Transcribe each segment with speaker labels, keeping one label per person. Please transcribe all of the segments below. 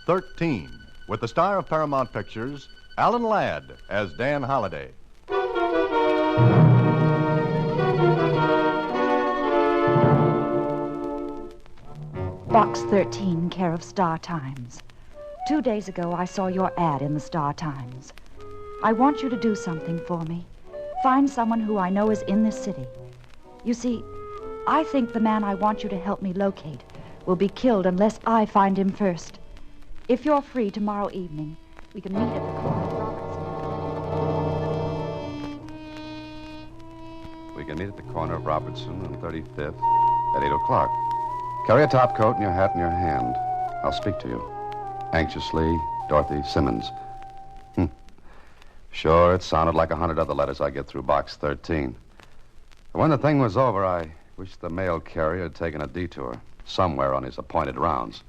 Speaker 1: 13, with the star of Paramount Pictures, Alan Ladd, as Dan Holliday.
Speaker 2: Box 13, care of Star Times. 2 days ago, I saw your ad in the Star Times. I want you to do something for me. Find someone who I know is in this city. You see, I think the man I want you to help me locate will be killed unless I find him first. If you're free tomorrow evening, we can meet at the corner of Robertson.
Speaker 3: We can meet at the corner of Robertson and 35th at 8 o'clock. Carry a top coat and your hat in your hand. I'll speak to you. Anxiously, Dorothy Simmons. Sure, it sounded like 100 other letters I get through Box 13. But when the thing was over, I wished the mail carrier had taken a detour somewhere on his appointed rounds.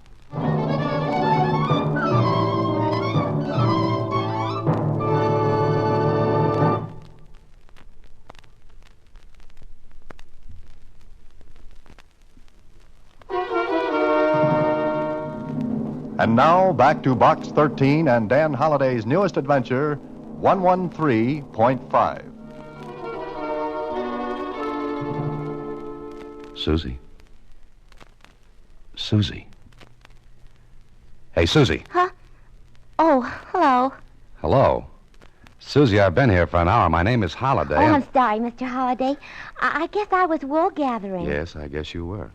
Speaker 1: And now, back to Box 13 and Dan Holliday's newest adventure, 113.5.
Speaker 3: Susie. Susie. Hey, Susie.
Speaker 4: Huh? Oh, hello.
Speaker 3: Hello. Susie, I've been here for an hour. My name is Holliday.
Speaker 4: Oh, I'm sorry, Mr. Holliday. I guess I was wool gathering.
Speaker 3: Yes, I guess you were.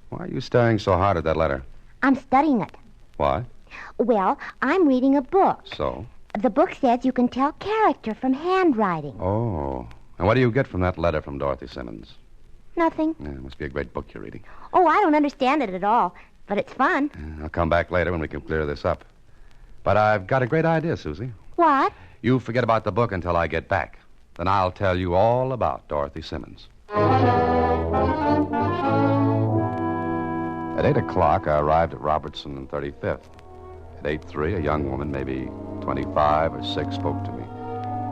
Speaker 3: Why are you staring so hard at that letter?
Speaker 4: I'm studying it.
Speaker 3: Why?
Speaker 4: Well, I'm reading a book.
Speaker 3: So?
Speaker 4: The book says you can tell character from handwriting.
Speaker 3: Oh. And what do you get from that letter from Dorothy Simmons?
Speaker 4: Nothing.
Speaker 3: Yeah, it must be a great book you're reading.
Speaker 4: Oh, I don't understand it at all, but it's fun.
Speaker 3: I'll come back later when we can clear this up. But I've got a great idea, Susie.
Speaker 4: What?
Speaker 3: You forget about the book until I get back. Then I'll tell you all about Dorothy Simmons. At 8 o'clock, I arrived at Robertson and 35th. At 8:03, a young woman, maybe 25 or 6, spoke to me.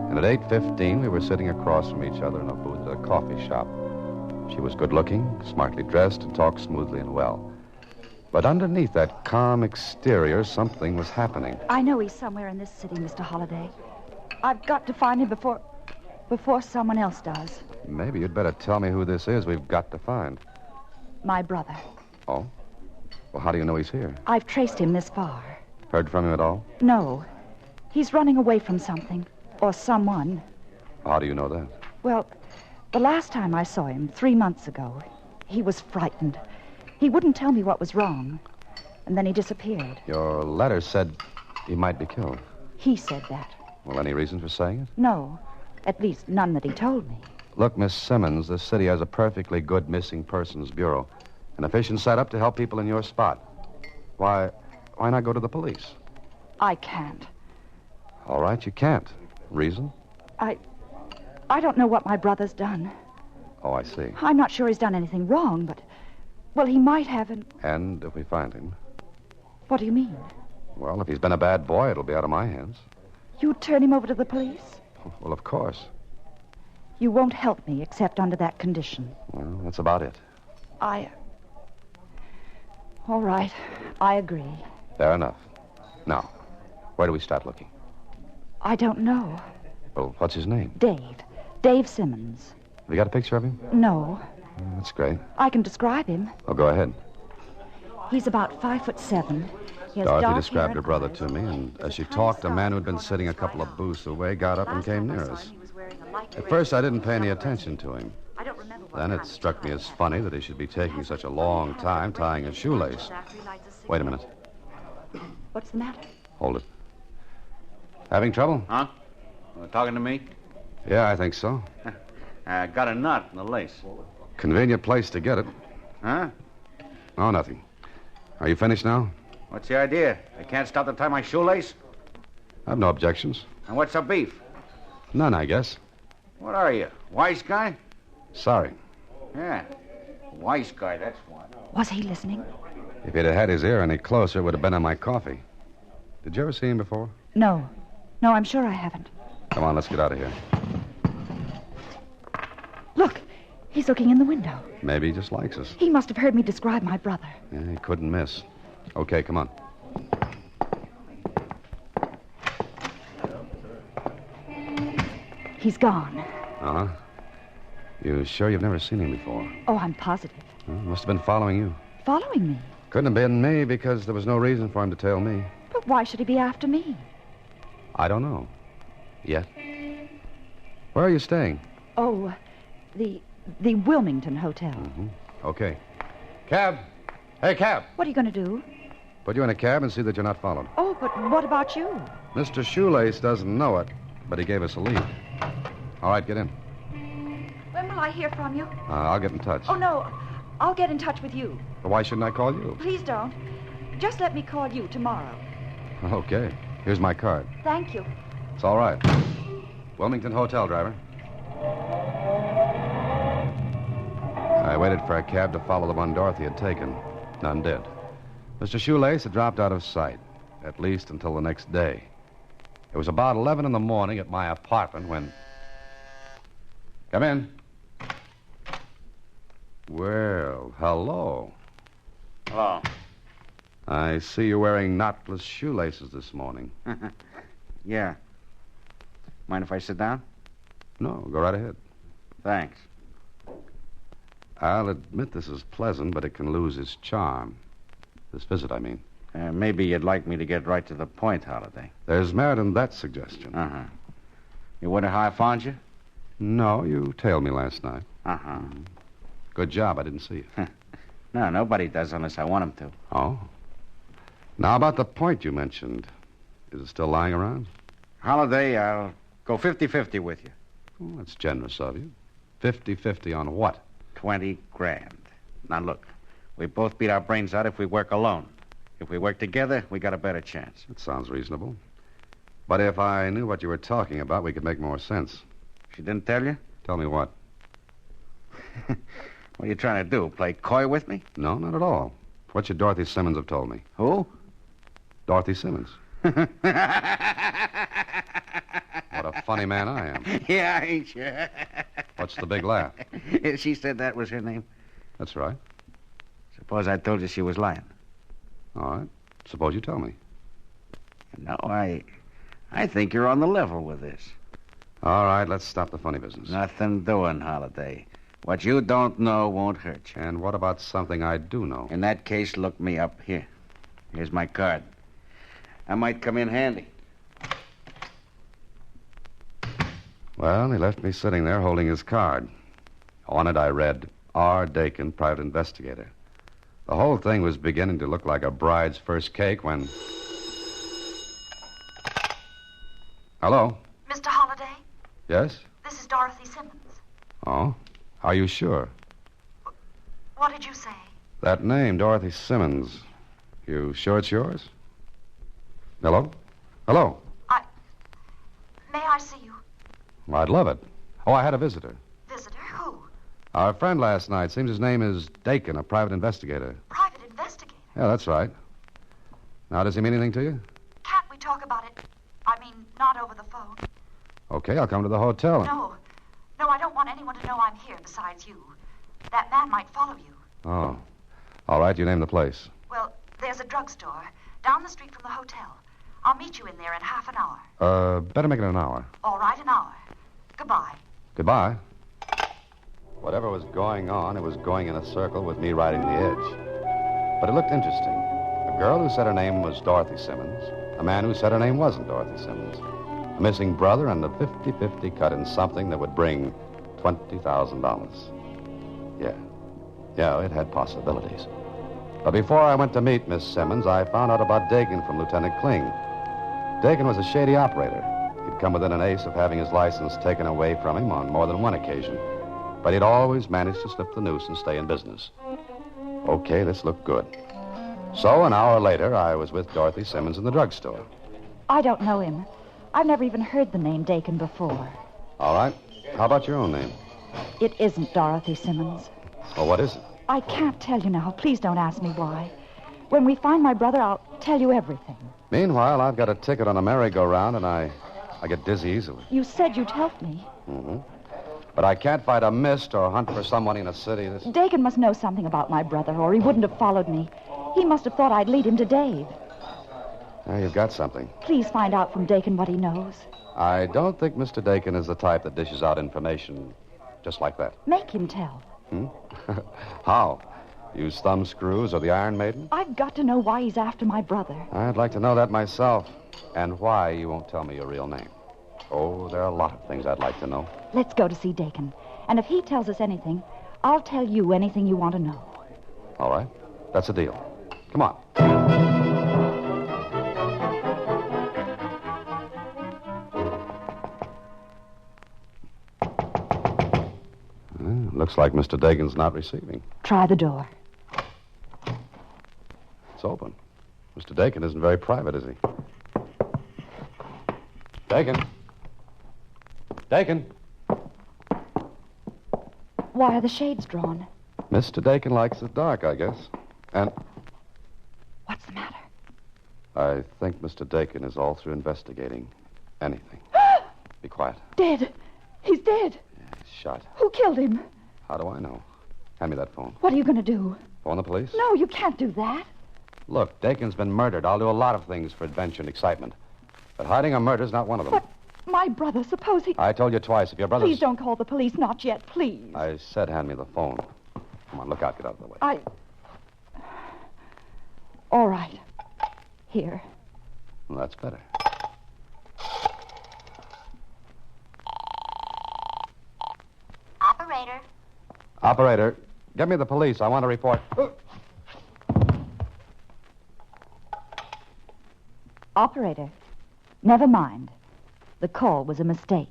Speaker 3: And at 8:15, we were sitting across from each other in a booth at a coffee shop. She was good-looking, smartly dressed, and talked smoothly and well. But underneath that calm exterior, something was happening.
Speaker 2: I know he's somewhere in this city, Mr. Holliday. I've got to find him before someone else does.
Speaker 3: Maybe you'd better tell me who this is we've got to find.
Speaker 2: My brother.
Speaker 3: Oh? Well, how do you know he's here?
Speaker 2: I've traced him this far.
Speaker 3: Heard from him at all?
Speaker 2: No. He's running away from something. Or someone.
Speaker 3: How do you know that?
Speaker 2: Well, the last time I saw him, 3 months ago, he was frightened. He wouldn't tell me what was wrong. And then he disappeared.
Speaker 3: Your letter said he might be killed.
Speaker 2: He said that.
Speaker 3: Well, any reason for saying it?
Speaker 2: No. At least none that he told me.
Speaker 3: Look, Miss Simmons, this city has a perfectly good missing persons bureau. An efficient setup to help people in your spot. Why not go to the police?
Speaker 2: I can't.
Speaker 3: All right, you can't. Reason?
Speaker 2: I don't know what my brother's done.
Speaker 3: Oh, I see.
Speaker 2: I'm not sure he's done anything wrong, but... Well, he might have,
Speaker 3: And if we find him?
Speaker 2: What do you mean?
Speaker 3: Well, if he's been a bad boy, it'll be out of my hands.
Speaker 2: You'd turn him over to the police?
Speaker 3: Well, of course.
Speaker 2: You won't help me except under that condition.
Speaker 3: Well, that's about it.
Speaker 2: All right. I agree.
Speaker 3: Fair enough. Now, where do we start looking?
Speaker 2: I don't know.
Speaker 3: Well, what's his name?
Speaker 2: Dave. Dave Simmons.
Speaker 3: Have you got a picture of him?
Speaker 2: No.
Speaker 3: That's great.
Speaker 2: I can describe him.
Speaker 3: Oh, go ahead.
Speaker 2: He's about 5'7". He has
Speaker 3: Dorothy
Speaker 2: dark
Speaker 3: described
Speaker 2: hair
Speaker 3: her
Speaker 2: and
Speaker 3: brother
Speaker 2: eyes.
Speaker 3: to me, and as she talked, a man who'd been sitting a couple of booths away got up and came near us. At first, I didn't pay any attention to him. Then it struck me as funny that he should be taking such a long time tying a shoelace. Wait a minute.
Speaker 2: What's the matter?
Speaker 3: Hold it. Having trouble?
Speaker 5: Huh? Talking to me?
Speaker 3: Yeah, I think so.
Speaker 5: I got a knot in the lace.
Speaker 3: Convenient place to get it.
Speaker 5: Huh?
Speaker 3: Oh, nothing. Are you finished now?
Speaker 5: What's the idea? I can't stop to tie my shoelace?
Speaker 3: I've no objections.
Speaker 5: And what's the beef?
Speaker 3: None, I guess.
Speaker 5: What are you, wise guy?
Speaker 3: Sorry.
Speaker 5: Yeah, wise guy, that's what.
Speaker 2: Was he listening?
Speaker 3: If he'd have had his ear any closer, it would have been on my coffee. Did you ever see him before?
Speaker 2: No. No, I'm sure I haven't.
Speaker 3: Come on, let's get out of here.
Speaker 2: Look, he's looking in the window.
Speaker 3: Maybe he just likes us.
Speaker 2: He must have heard me describe my brother.
Speaker 3: Yeah, he couldn't miss. Okay, come on.
Speaker 2: He's gone.
Speaker 3: Uh-huh. You sure you've never seen him before?
Speaker 2: Oh, I'm positive.
Speaker 3: Must have been following you.
Speaker 2: Following me?
Speaker 3: Couldn't have been me because there was no reason for him to tail me.
Speaker 2: But why should he be after me?
Speaker 3: I don't know. Yet. Where are you staying?
Speaker 2: Oh, the Wilmington Hotel.
Speaker 3: Mm-hmm. Okay. Cab! Hey, cab!
Speaker 2: What are you going to do?
Speaker 3: Put you in a cab and see that you're not followed.
Speaker 2: Oh, but what about you?
Speaker 3: Mr. Shoelace doesn't know it, but he gave us a lead. All right, get in.
Speaker 2: When will I hear from you?
Speaker 3: I'll get in touch.
Speaker 2: Oh, no. I'll get in touch with you.
Speaker 3: But why shouldn't I call you?
Speaker 2: Please don't. Just let me call you tomorrow.
Speaker 3: Okay. Here's my card.
Speaker 2: Thank you.
Speaker 3: It's all right. Wilmington Hotel, driver. I waited for a cab to follow the one Dorothy had taken. None did. Mr. Shoelace had dropped out of sight, at least until the next day. It was about 11 in the morning at my apartment when... Come in. Well, hello.
Speaker 5: Hello.
Speaker 3: I see you're wearing knotless shoelaces this morning.
Speaker 5: Yeah. Mind if I sit down?
Speaker 3: No, go right ahead.
Speaker 5: Thanks.
Speaker 3: I'll admit this is pleasant, but it can lose its charm. This visit, I mean.
Speaker 5: Maybe you'd like me to get right to the point, Holiday.
Speaker 3: There's merit in that suggestion.
Speaker 5: Uh-huh. You wonder how I found you?
Speaker 3: No, you tailed me last night.
Speaker 5: Uh-huh.
Speaker 3: Good job, I didn't see you.
Speaker 5: No, nobody does unless I want them to.
Speaker 3: Oh? Now, about the point you mentioned. Is it still lying around?
Speaker 5: Holiday, I'll go 50-50 with you.
Speaker 3: Oh, that's generous of you. 50-50 on what?
Speaker 5: 20 grand. Now, look, we both beat our brains out if we work alone. If we work together, we got a better chance.
Speaker 3: That sounds reasonable. But if I knew what you were talking about, we could make more sense.
Speaker 5: She didn't tell you?
Speaker 3: Tell me what?
Speaker 5: What are you trying to do, play coy with me?
Speaker 3: No, not at all. What should Dorothy Simmons have told me?
Speaker 5: Who?
Speaker 3: Dorothy Simmons. What a funny man I am.
Speaker 5: Yeah, ain't you?
Speaker 3: What's the big laugh?
Speaker 5: She said that was her name.
Speaker 3: That's right.
Speaker 5: Suppose I told you she was lying.
Speaker 3: All right. Suppose you tell me.
Speaker 5: No, I think you're on the level with this.
Speaker 3: All right, let's stop the funny business.
Speaker 5: Nothing doing, Holiday. What you don't know won't hurt you.
Speaker 3: And what about something I do know?
Speaker 5: In that case, look me up here. Here's my card. I might come in handy.
Speaker 3: Well, he left me sitting there holding his card. On it I read, R. Dakin, private investigator. The whole thing was beginning to look like a bride's first cake when... Hello?
Speaker 2: Mr. Holliday,
Speaker 3: Yes?
Speaker 2: this is Dorothy Simmons.
Speaker 3: Oh? Are you sure?
Speaker 2: What did you say?
Speaker 3: That name, Dorothy Simmons. You sure it's yours? Hello? Hello?
Speaker 2: May I see you?
Speaker 3: Well, I'd love it. Oh, I had a visitor.
Speaker 2: Visitor? Who?
Speaker 3: Our friend last night. Seems his name is Dakin, a private investigator.
Speaker 2: Private investigator?
Speaker 3: Yeah, that's right. Now, does he mean anything to you?
Speaker 2: Can't we talk about it? I mean, not over the phone.
Speaker 3: Okay, I'll come to the hotel.
Speaker 2: No, I don't want anyone to know I'm here besides you. That man might follow you.
Speaker 3: Oh. All right, you name the place.
Speaker 2: Well, there's a drugstore down the street from the hotel. I'll meet you in there in half an hour.
Speaker 3: Better make it an hour.
Speaker 2: All right, an hour. Goodbye.
Speaker 3: Goodbye. Whatever was going on, it was going in a circle with me riding the edge. But it looked interesting. A girl who said her name was Dorothy Simmons. A man who said her name wasn't Dorothy Simmons. A missing brother and a 50-50 cut in something that would bring $20,000. Yeah, it had possibilities. But before I went to meet Miss Simmons, I found out about Dakin from Lieutenant Kling. Dakin was a shady operator. He'd come within an ace of having his license taken away from him on more than one occasion. But he'd always managed to slip the noose and stay in business. Okay, this looked good. So an hour later, I was with Dorothy Simmons in the drugstore.
Speaker 2: I don't know him. I've never even heard the name Dakin before.
Speaker 3: All right. How about your own name?
Speaker 2: It isn't Dorothy Simmons.
Speaker 3: Oh, what is it?
Speaker 2: I can't tell you now. Please don't ask me why. When we find my brother, I'll tell you everything.
Speaker 3: Meanwhile, I've got a ticket on a merry-go-round, and I get dizzy easily.
Speaker 2: You said you'd help me.
Speaker 3: Mm-hmm. But I can't fight a mist or hunt for someone in a city that's...
Speaker 2: Dakin must know something about my brother, or he wouldn't have followed me. He must have thought I'd lead him to Dave.
Speaker 3: Now you've got something.
Speaker 2: Please find out from Dakin what he knows.
Speaker 3: I don't think Mr. Dakin is the type that dishes out information just like that.
Speaker 2: Make him tell.
Speaker 3: How? Use thumb screws or the Iron Maiden?
Speaker 2: I've got to know why he's after my brother.
Speaker 3: I'd like to know that myself. And why you won't tell me your real name. Oh, there are a lot of things I'd like to know.
Speaker 2: Let's go to see Dakin. And if he tells us anything, I'll tell you anything you want to know.
Speaker 3: All right. That's a deal. Come on. Looks like Mr. Dakin's not receiving.
Speaker 2: Try the door.
Speaker 3: It's open. Mr. Dakin isn't very private, is he? Dakin? Dakin?
Speaker 2: Why are the shades drawn?
Speaker 3: Mr. Dakin likes it dark, I guess. And
Speaker 2: What's the matter?
Speaker 3: I think Mr. Dakin is all through investigating anything. Be quiet.
Speaker 2: Dead. He's dead.
Speaker 3: Yeah, he's shot.
Speaker 2: Who killed him?
Speaker 3: How do I know? Hand me that phone.
Speaker 2: What are you going to do?
Speaker 3: Phone the police?
Speaker 2: No, you can't do that.
Speaker 3: Look, Dakin's been murdered. I'll do a lot of things for adventure and excitement. But hiding a murder's not one of them.
Speaker 2: But my brother, suppose he...
Speaker 3: I told you twice. If your brother's...
Speaker 2: Please don't call the police. Not yet, please.
Speaker 3: I said hand me the phone. Come on, look out. Get out of the way.
Speaker 2: All right. Here.
Speaker 3: Well, that's better.
Speaker 4: Operator.
Speaker 3: Operator, get me the police. I want to report.
Speaker 2: Operator, never mind. The call was a mistake.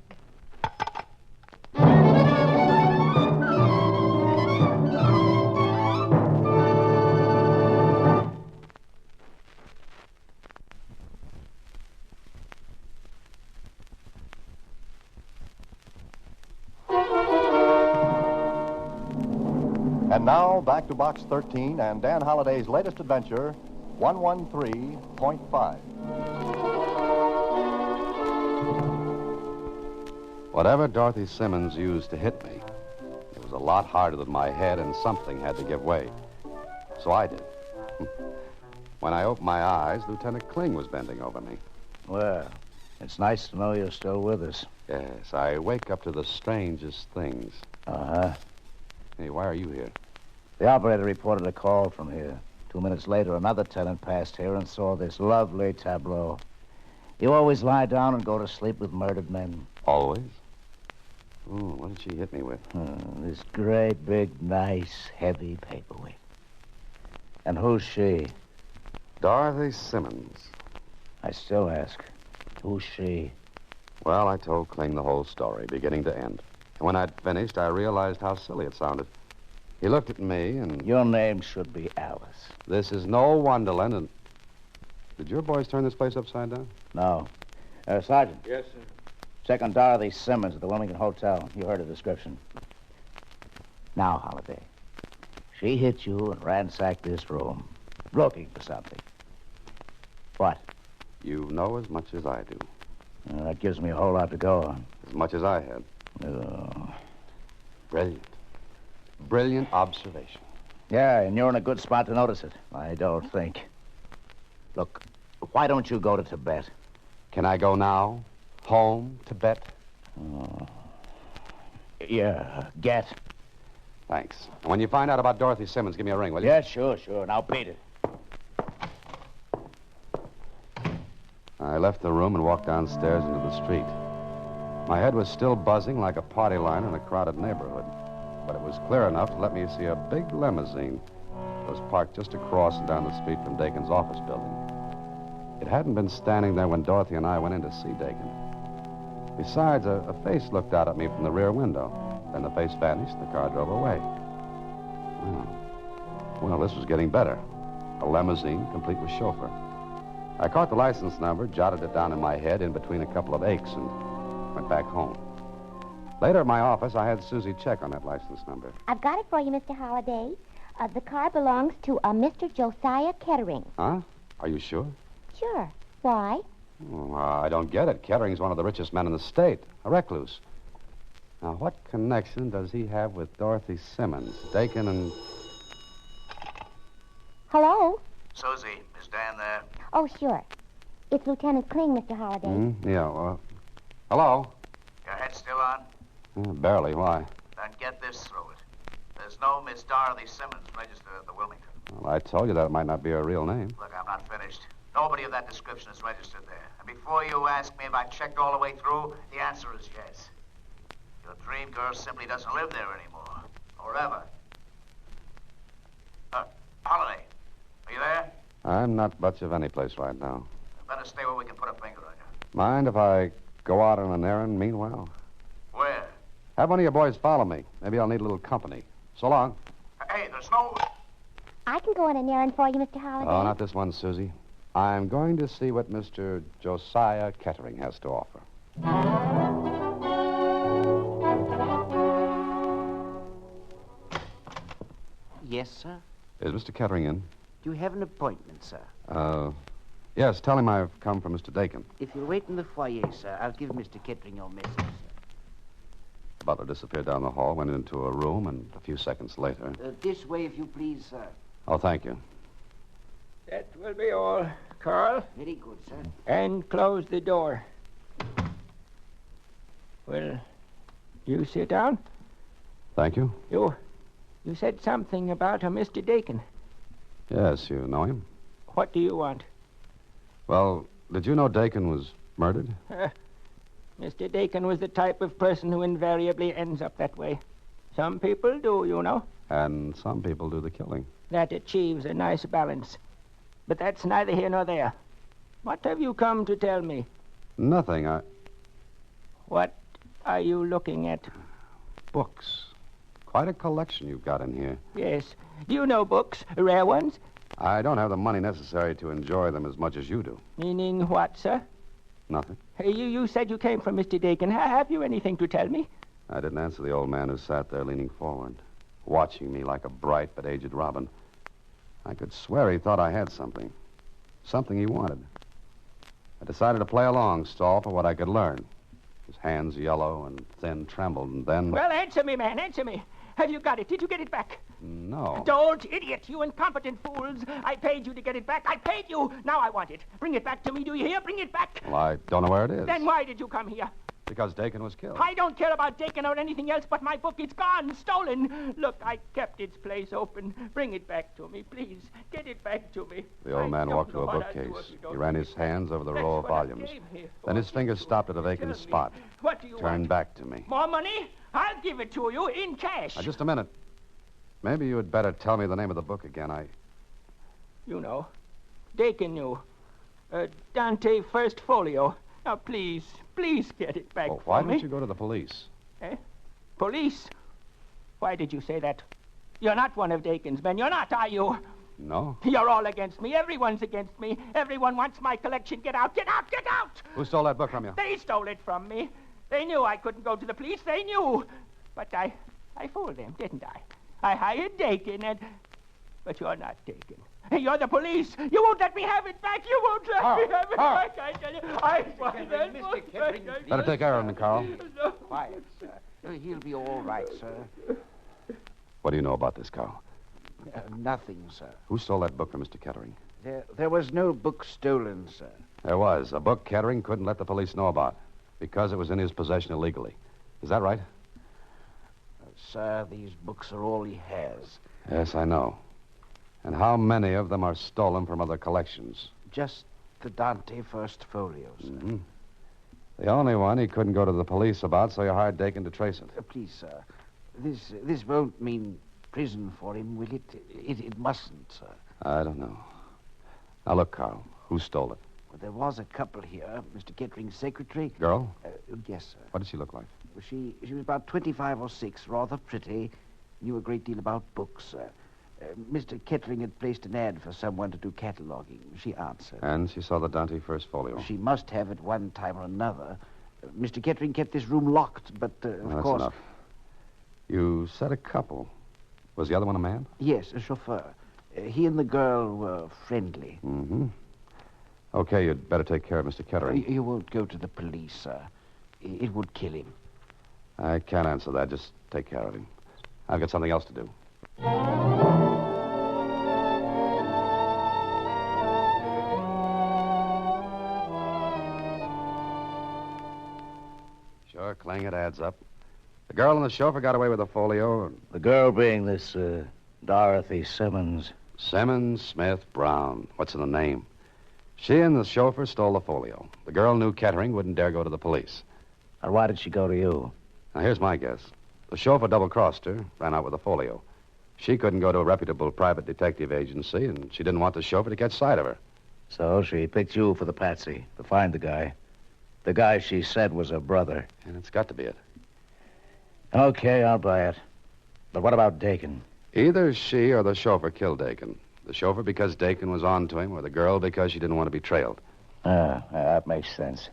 Speaker 1: And now, back to Box 13 and Dan Holliday's latest adventure, 113.5.
Speaker 3: Whatever Dorothy Simmons used to hit me, it was a lot harder than my head, and something had to give way. So I did. When I opened my eyes, Lieutenant Kling was bending over me.
Speaker 6: Well, it's nice to know you're still with us.
Speaker 3: Yes, I wake up to the strangest things.
Speaker 6: Uh-huh.
Speaker 3: Hey, why are you here?
Speaker 6: The operator reported a call from here. 2 minutes later, another tenant passed here and saw this lovely tableau. You always lie down and go to sleep with murdered men.
Speaker 3: Always? Ooh, what did she hit me with?
Speaker 6: This great, big, nice, heavy paperweight. And who's she?
Speaker 3: Dorothy Simmons.
Speaker 6: I still ask, who's she?
Speaker 3: Well, I told Kling the whole story, beginning to end. And when I'd finished, I realized how silly it sounded. He looked at me and...
Speaker 6: Your name should be Alice.
Speaker 3: This is no Wonderland, and... Did your boys turn this place upside down?
Speaker 6: No. Sergeant.
Speaker 7: Yes, sir.
Speaker 6: Check on Dorothy Simmons at the Wilmington Hotel. You heard her description. Now, Holiday. She hit you and ransacked this room, looking for something. What?
Speaker 3: You know as much as I do.
Speaker 6: That gives me a whole lot to go on.
Speaker 3: As much as I had.
Speaker 6: Oh.
Speaker 3: Brilliant. Brilliant observation.
Speaker 6: Yeah, and you're in a good spot to notice it, I don't think. Look, why don't you go to Tibet?
Speaker 3: Can I go now? Home? Tibet?
Speaker 6: Yeah, get.
Speaker 3: Thanks. And when you find out about Dorothy Simmons, give me a ring, will you?
Speaker 6: Yeah, sure. Now beat it.
Speaker 3: I left the room and walked downstairs into the street. My head was still buzzing like a party line in a crowded neighborhood. But it was clear enough to let me see a big limousine that was parked just across and down the street from Dakin's office building. It hadn't been standing there when Dorothy and I went in to see Dakin. Besides, a face looked out at me from the rear window. Then the face vanished, the car drove away. Well, this was getting better. A limousine, complete with chauffeur. I caught the license number, jotted it down in my head in between a couple of aches, and went back home. Later at my office, I had Susie check on that license number.
Speaker 4: I've got it for you, Mr. Holliday. The car belongs to Mr. Josiah Kettering.
Speaker 3: Huh? Are you sure?
Speaker 4: Sure. Why?
Speaker 3: Oh, I don't get it. Kettering's one of the richest men in the state, a recluse. Now, what connection does he have with Dorothy Simmons? Dakin and...
Speaker 4: Hello?
Speaker 6: Susie, is Dan there?
Speaker 4: Oh, sure. It's Lieutenant Kling, Mr. Holliday.
Speaker 3: Yeah, hello?
Speaker 7: Your head still on?
Speaker 3: Barely. Why?
Speaker 7: Then get this through it. There's no Miss Dorothy Simmons registered at the Wilmington.
Speaker 3: Well, I told you that might not be her real name.
Speaker 7: Look, I'm not finished. Nobody of that description is registered there. And before you ask me if I checked all the way through, the answer is yes. Your dream girl simply doesn't live there anymore. Or ever. Holiday, are you there?
Speaker 3: I'm not much of any place right now.
Speaker 7: Better stay where we can put a finger on you.
Speaker 3: Mind if I go out on an errand meanwhile?
Speaker 7: Where?
Speaker 3: Have one of your boys follow me. Maybe I'll need a little company. So long.
Speaker 7: Hey, there's no...
Speaker 4: I can go on an errand for you, Mr. Holliday.
Speaker 3: Oh, not this one, Susie. I'm going to see what Mr. Josiah Kettering has to offer.
Speaker 6: Yes, sir?
Speaker 3: Is Mr. Kettering in?
Speaker 6: Do you have an appointment, sir?
Speaker 3: Yes, tell him I've come from Mr. Dakin.
Speaker 6: If you'll wait in the foyer, sir, I'll give Mr. Kettering your message, sir.
Speaker 3: The butler disappeared down the hall, went into a room, and a few seconds later...
Speaker 6: This way, if you please, sir.
Speaker 3: Oh, thank you.
Speaker 8: That will be all, Carl.
Speaker 6: Very good, sir.
Speaker 8: And close the door. Well, you sit down.
Speaker 3: Thank you.
Speaker 8: You said something about a Mr. Dakin.
Speaker 3: Yes, you know him.
Speaker 8: What do you want?
Speaker 3: Well, did you know Dakin was murdered?
Speaker 8: Mr. Dakin was the type of person who invariably ends up that way. Some people do, you know.
Speaker 3: And some people do the killing.
Speaker 8: That achieves a nice balance. But that's neither here nor there. What have you come to tell me?
Speaker 3: Nothing.
Speaker 8: What are you looking at?
Speaker 3: Books. Quite a collection you've got in here.
Speaker 8: Yes. Do you know books? Rare ones?
Speaker 3: I don't have the money necessary to enjoy them as much as you do.
Speaker 8: Meaning what, sir?
Speaker 3: Nothing.
Speaker 8: You said you came from Mr. Dakin. Have you anything to tell me?
Speaker 3: I didn't answer the old man who sat there leaning forward, watching me like a bright but aged robin. I could swear he thought I had something. Something he wanted. I decided to play along, stall for what I could learn. His hands, yellow and thin, trembled, and then...
Speaker 8: Well, answer me, man, answer me. Have you got it? Did you get it back?
Speaker 3: No.
Speaker 8: Don't, idiot, you incompetent fools. I paid you to get it back. I paid you. Now I want it. Bring it back to me, do you hear? Bring it back.
Speaker 3: Well, I don't know where it is.
Speaker 8: Then why did you come here?
Speaker 3: Because Dakin was killed.
Speaker 8: I don't care about Dakin or anything else but my book. It's gone, stolen. Look, I kept its place open. Bring it back to me, please. Get it back to me.
Speaker 3: The old man walked to a bookcase. He ran his hands over the row of volumes. Then his fingers stopped at a vacant spot.
Speaker 8: What do you
Speaker 3: Turned
Speaker 8: want?
Speaker 3: back to me.
Speaker 8: More money? I'll give it to you in cash.
Speaker 3: Now, just a minute. Maybe you had better tell me the name of the book again.
Speaker 8: You know. Dakin knew. Dante First Folio. Now, please get it back
Speaker 3: Why
Speaker 8: for me.
Speaker 3: didn't you go to the police?
Speaker 8: Police? Why did you say that? You're not one of Dakin's men. You're not, are you?
Speaker 3: No.
Speaker 8: You're all against me. Everyone's against me. Everyone wants my collection. Get out, get out, get out!
Speaker 3: Who stole that book from you?
Speaker 8: They stole it from me. They knew I couldn't go to the police. They knew. But I fooled them, didn't I? I hired Dakin But you're not Dakin. You're the police. You won't let me have it back. You won't let me have it back, I tell you. I want that book back.
Speaker 3: Better take care of him, Carl.
Speaker 6: Quiet, sir. He'll be all right, sir.
Speaker 3: What do you know about this, Carl?
Speaker 6: Nothing, sir.
Speaker 3: Who stole that book from Mr. Kettering?
Speaker 6: There was no book stolen, sir.
Speaker 3: There was. A book Kettering couldn't let the police know about because it was in his possession illegally. Is that right?
Speaker 6: Sir, these books are all he has.
Speaker 3: Yes, I know. And how many of them are stolen from other collections?
Speaker 6: Just the Dante First Folio, sir.
Speaker 3: Mm-hmm. The only one he couldn't go to the police about, so you hired Dakin to trace it.
Speaker 6: Please, sir. This won't mean prison for him, will it? It mustn't, sir.
Speaker 3: I don't know. Now, look, Carl. Who stole it?
Speaker 6: Well, there was a couple here. Mr. Kettering's secretary.
Speaker 3: Girl?
Speaker 6: Yes, sir.
Speaker 3: What did she look like?
Speaker 6: She was about 25 or 6, rather pretty. Knew a great deal about books, sir. Mr. Kettering had placed an ad for someone to do cataloging. She answered.
Speaker 3: And she saw the Dante First Folio.
Speaker 6: She must have at one time or another. Mr. Kettering kept this room locked, but of course...
Speaker 3: That's enough. You said a couple. Was the other one a man?
Speaker 6: Yes, a chauffeur. He and the girl were friendly.
Speaker 3: Mm-hmm. Okay, you'd better take care of Mr. Kettering.
Speaker 6: You won't go to the police, sir. It would kill him.
Speaker 3: I can't answer that. Just take care of him. I've got something else to do. Clang, it adds up. The girl and the chauffeur got away with the folio.
Speaker 6: The girl being this, Dorothy Simmons.
Speaker 3: Simmons, Smith, Brown. What's in the name? She and the chauffeur stole the folio. The girl knew Kettering wouldn't dare go to the police.
Speaker 6: And why did she go to you?
Speaker 3: Now, here's my guess. The chauffeur double-crossed her, ran out with the folio. She couldn't go to a reputable private detective agency, and she didn't want the chauffeur to catch sight of her.
Speaker 6: So she picked you for the patsy, to find the guy. The guy she said was her brother.
Speaker 3: And it's got to be it.
Speaker 6: Okay, I'll buy it. But what about Dakin?
Speaker 3: Either she or the chauffeur killed Dakin. The chauffeur because Dakin was on to him, or the girl because she didn't want to be trailed.
Speaker 6: That makes sense.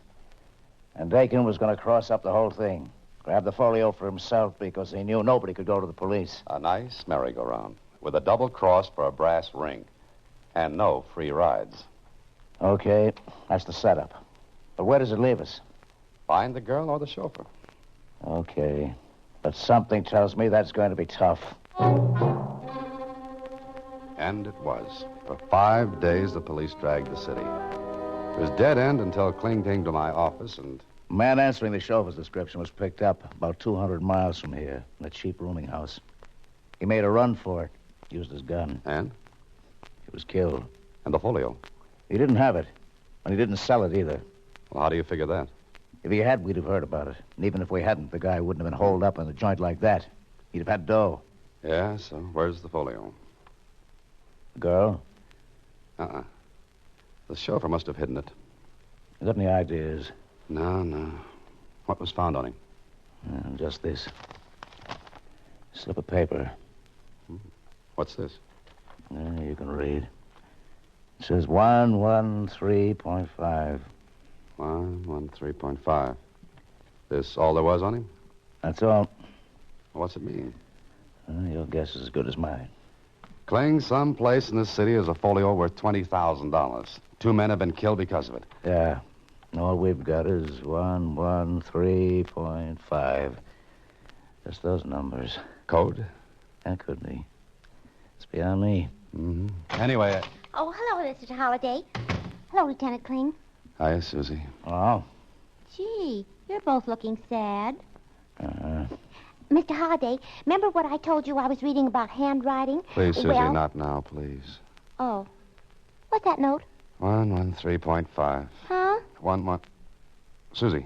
Speaker 6: And Dakin was going to cross up the whole thing. Grab the folio for himself because he knew nobody could go to the police.
Speaker 3: A nice merry-go-round with a double cross for a brass ring. And no free rides.
Speaker 6: Okay, that's the setup. But where does it leave us?
Speaker 3: Find the girl or the chauffeur.
Speaker 6: Okay. But something tells me that's going to be tough.
Speaker 3: And it was. For 5 days, the police dragged the city. It was dead end until Kling came to my office and...
Speaker 6: The man answering the chauffeur's description was picked up about 200 miles from here in a cheap rooming house. He made a run for it, used his gun.
Speaker 3: And?
Speaker 6: He was killed.
Speaker 3: And the folio?
Speaker 6: He didn't have it, and he didn't sell it either.
Speaker 3: Well, how do you figure that?
Speaker 6: If he had, we'd have heard about it. And even if we hadn't, the guy wouldn't have been holed up in a joint like that. He'd have had dough.
Speaker 3: Yeah, so where's the folio?
Speaker 6: The girl?
Speaker 3: Uh-uh. The chauffeur must have hidden it.
Speaker 6: You got any ideas?
Speaker 3: No. What was found on him?
Speaker 6: Just this. Slip of paper.
Speaker 3: What's this?
Speaker 6: You can read. It says 113.5.
Speaker 3: 113.5. This all there was on him?
Speaker 6: That's all.
Speaker 3: What's it mean?
Speaker 6: Your guess is as good as mine.
Speaker 3: Kling, some place in this city is a folio worth $20,000. 2 men have been killed because of it.
Speaker 6: Yeah. All we've got is 113.5. Just those numbers.
Speaker 3: Code?
Speaker 6: That could be. It's beyond me.
Speaker 3: Mm-hmm. Anyway...
Speaker 4: Oh, hello, Mr. Holliday. Hello, Lieutenant Kling.
Speaker 3: Hi, Susie.
Speaker 6: Oh?
Speaker 4: Gee, you're both looking sad.
Speaker 6: Uh-huh.
Speaker 4: Mr. Holliday, remember what I told you I was reading about handwriting?
Speaker 3: Please, Susie,
Speaker 4: Well...
Speaker 3: not now, please.
Speaker 4: Oh. What's that note?
Speaker 3: 113.5.
Speaker 4: Huh?
Speaker 3: 1. Susie,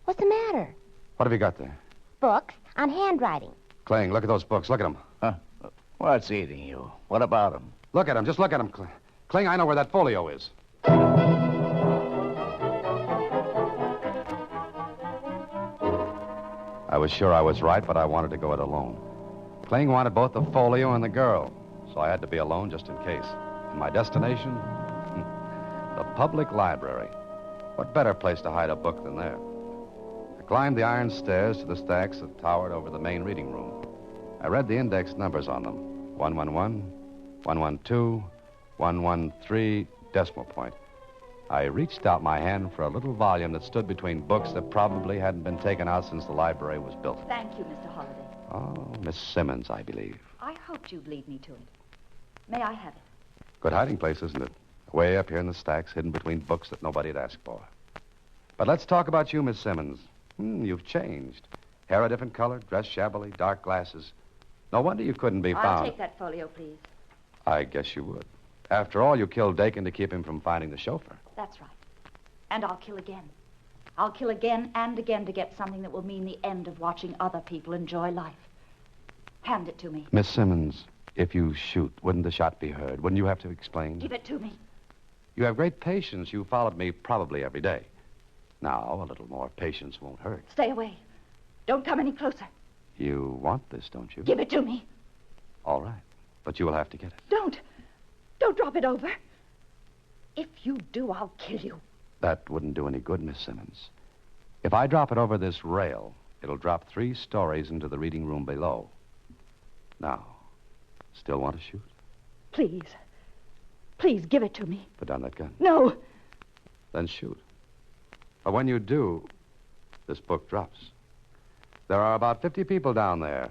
Speaker 4: What's the matter?
Speaker 3: what have you got there?
Speaker 4: Books on handwriting.
Speaker 3: Kling, look at those books. Look at them.
Speaker 6: Huh? What's eating you? What about him?
Speaker 3: Look at them. Just look at them. Kling, I know where that folio is. I was sure I was right, but I wanted to go it alone. Kling wanted both the folio and the girl, so I had to be alone just in case. And my destination? The public library. What better place to hide a book than there? I climbed the iron stairs to the stacks that towered over the main reading room. I read the index numbers on them. 111, 112, 113, decimal point. I reached out my hand for a little volume that stood between books that probably hadn't been taken out since the library was built.
Speaker 2: Thank you, Mr. Holliday.
Speaker 3: Oh, Miss Simmons, I believe.
Speaker 2: I hoped you'd lead me to it. May I have it?
Speaker 3: Good hiding place, isn't it? Way up here in the stacks, hidden between books that nobody had asked for. But let's talk about you, Miss Simmons. You've changed. Hair a different color, dressed shabbily, dark glasses. No wonder you couldn't be found.
Speaker 2: I'll take that folio, please.
Speaker 3: I guess you would. After all, you killed Dakin to keep him from finding the chauffeur.
Speaker 2: That's right. And I'll kill again. I'll kill again and again to get something that will mean the end of watching other people enjoy life. Hand it to me.
Speaker 3: Miss Simmons, if you shoot, wouldn't the shot be heard? Wouldn't you have to explain?
Speaker 2: Give it to me.
Speaker 3: You have great patience. You followed me probably every day. Now, a little more patience won't hurt.
Speaker 2: Stay away. Don't come any closer.
Speaker 3: You want this, don't you?
Speaker 2: Give it to me.
Speaker 3: All right. But you will have to get it.
Speaker 2: Don't drop it over. If you do, I'll kill you.
Speaker 3: That wouldn't do any good, Miss Simmons. If I drop it over this rail, it'll drop 3 stories into the reading room below. Now, still want to shoot?
Speaker 2: Please. Please, give it to me.
Speaker 3: Put down that gun.
Speaker 2: No.
Speaker 3: Then shoot. But when you do, this book drops. There are about 50 people down there.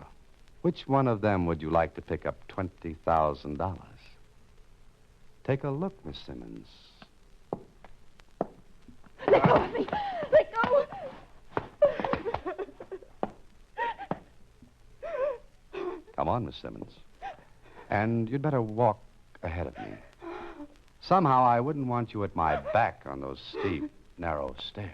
Speaker 3: Which one of them would you like to pick up $20,000? Take a look, Miss Simmons.
Speaker 2: Let go of me. Let go.
Speaker 3: Come on, Miss Simmons. And you'd better walk ahead of me. Somehow I wouldn't want you at my back on those steep, narrow stairs.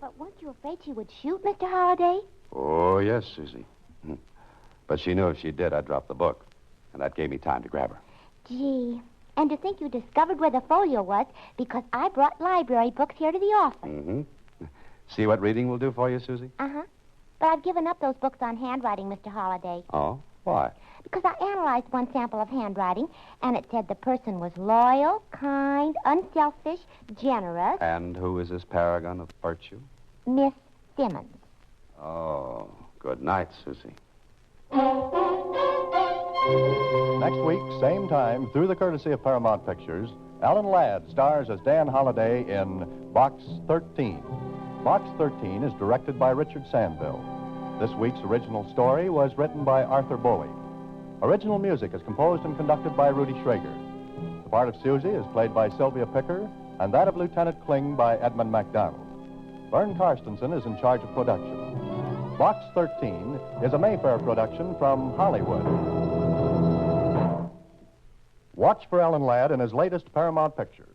Speaker 4: But weren't you afraid she would shoot, Mr. Holliday?
Speaker 3: Oh, yes, Susie. But she knew if she did, I'd drop the book. And that gave me time to grab her.
Speaker 4: Gee. And to think you discovered where the folio was because I brought library books here to the office.
Speaker 3: Mm-hmm. See what reading will do for you, Susie?
Speaker 4: Uh-huh. But I've given up those books on handwriting, Mr. Holliday.
Speaker 3: Oh? Why?
Speaker 4: Because I analyzed one sample of handwriting, and it said the person was loyal, kind, unselfish, generous.
Speaker 3: And who is this paragon of virtue?
Speaker 4: Miss Simmons.
Speaker 3: Oh, good night, Susie.
Speaker 1: Next week, same time, through the courtesy of Paramount Pictures, Alan Ladd stars as Dan Holliday in Box 13. Box 13 is directed by Richard Sandville. This week's original story was written by Arthur Bowie. Original music is composed and conducted by Rudy Schrager. The part of Susie is played by Sylvia Picker, and that of Lieutenant Kling by Edmund MacDonald. Vern Karstensen is in charge of production. Box 13 is a Mayfair production from Hollywood. Watch for Alan Ladd in his latest Paramount Picture.